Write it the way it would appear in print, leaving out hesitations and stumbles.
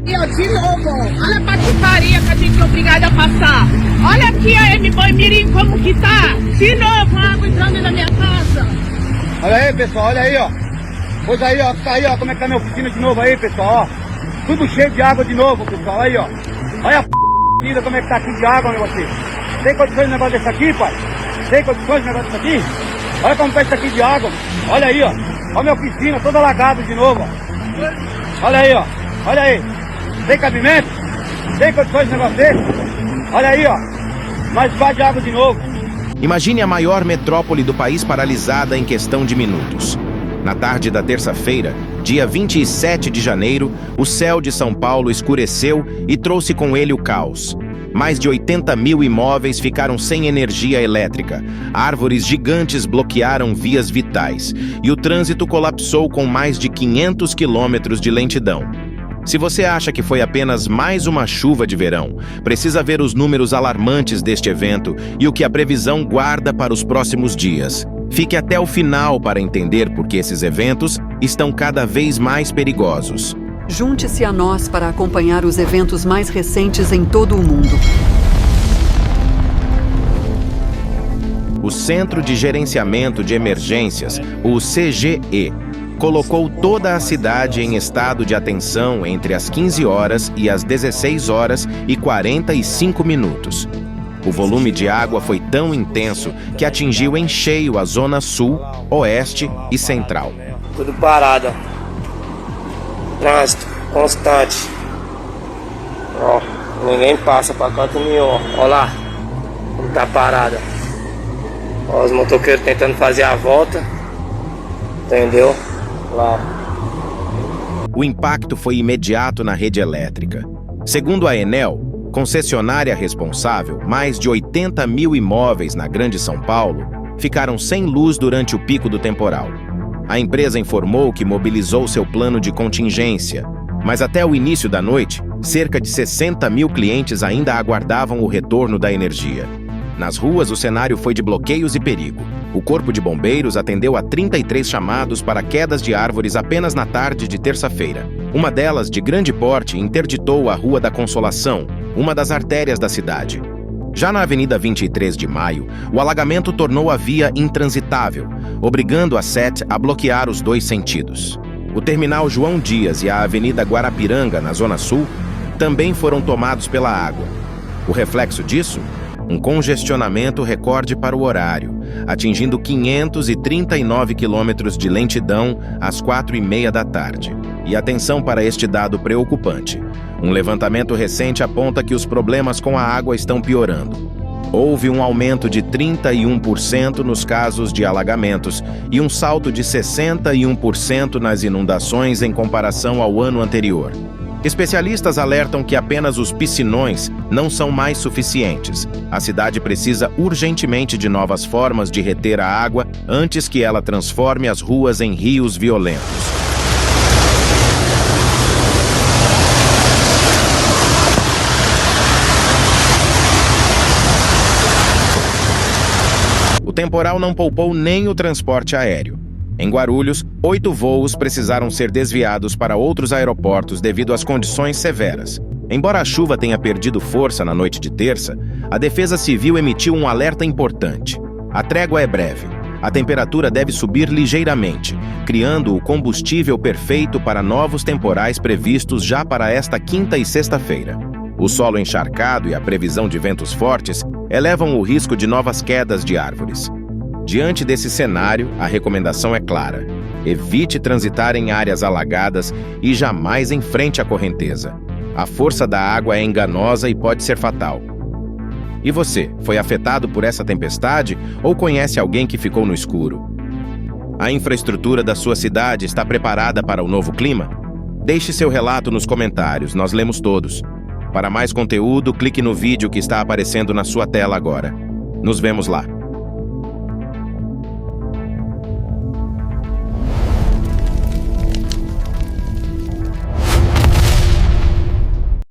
E ó, de novo, olha a patifaria que a gente é obrigada a passar. Olha aqui a M-Boy Mirim como que tá. De novo, a água entrando na minha casa. Olha aí, pessoal, olha aí, ó. Pois aí, ó, tá aí, ó, como é que tá minha oficina de novo aí, pessoal, ó. Tudo cheio de água de novo, pessoal, aí, ó. Olha a vida como é que tá aqui de água, meu filho. Tem condições de negócio desse aqui, pai? Tem condições de negócio desse aqui? Olha como tá isso aqui de água. Olha aí, ó. Olha minha oficina toda alagada de novo, ó. Olha aí, ó. Olha aí. Tem cabimento? Tem condições de negócio desse? Olha aí, ó. Mais debaixo de água de novo. Imagine a maior metrópole do país paralisada em questão de minutos. Na tarde da terça-feira, dia 27 de janeiro, o céu de São Paulo escureceu e trouxe com ele o caos. Mais de 80 mil imóveis ficaram sem energia elétrica, árvores gigantes bloquearam vias vitais e o trânsito colapsou com mais de 500 quilômetros de lentidão. Se você acha que foi apenas mais uma chuva de verão, precisa ver os números alarmantes deste evento e o que a previsão guarda para os próximos dias. Fique até o final para entender por que esses eventos estão cada vez mais perigosos. Junte-se a nós para acompanhar os eventos mais recentes em todo o mundo. O Centro de Gerenciamento de Emergências, o CGE, colocou toda a cidade em estado de atenção entre as 15 horas e as 16 horas e 45 minutos. O volume de água foi tão intenso que atingiu em cheio a zona sul, oeste e central. Tudo parado. Trânsito constante. Ó, ninguém passa pra canto nenhum. Ó lá, como tá parada. Ó, os motoqueiros tentando fazer a volta. Entendeu? Lá. O impacto foi imediato na rede elétrica. Segundo a Enel, concessionária responsável, mais de 80 mil imóveis na Grande São Paulo ficaram sem luz durante o pico do temporal. A empresa informou que mobilizou seu plano de contingência, mas até o início da noite, cerca de 60 mil clientes ainda aguardavam o retorno da energia. Nas ruas, o cenário foi de bloqueios e perigo. O Corpo de Bombeiros atendeu a 33 chamados para quedas de árvores apenas na tarde de terça-feira. Uma delas, de grande porte, interditou a Rua da Consolação, uma das artérias da cidade. Já na Avenida 23 de Maio, o alagamento tornou a via intransitável, obrigando a SET a bloquear os dois sentidos. O terminal João Dias e a Avenida Guarapiranga, na Zona Sul, também foram tomados pela água. O reflexo disso? Um congestionamento recorde para o horário, atingindo 539 quilômetros de lentidão às 4h30 da tarde. E atenção para este dado preocupante. Um levantamento recente aponta que os problemas com a água estão piorando. Houve um aumento de 31% nos casos de alagamentos e um salto de 61% nas inundações em comparação ao ano anterior. Especialistas alertam que apenas os piscinões não são mais suficientes. A cidade precisa urgentemente de novas formas de reter a água antes que ela transforme as ruas em rios violentos. O temporal não poupou nem o transporte aéreo. Em Guarulhos, 8 voos precisaram ser desviados para outros aeroportos devido às condições severas. Embora a chuva tenha perdido força na noite de terça, a Defesa Civil emitiu um alerta importante. A trégua é breve. A temperatura deve subir ligeiramente, criando o combustível perfeito para novos temporais previstos já para esta quinta e sexta-feira. O solo encharcado e a previsão de ventos fortes elevam o risco de novas quedas de árvores. Diante desse cenário, a recomendação é clara: evite transitar em áreas alagadas e jamais em frente à correnteza. A força da água é enganosa e pode ser fatal. E você, foi afetado por essa tempestade ou conhece alguém que ficou no escuro? A infraestrutura da sua cidade está preparada para o novo clima? Deixe seu relato nos comentários, nós lemos todos. Para mais conteúdo, clique no vídeo que está aparecendo na sua tela agora. Nos vemos lá.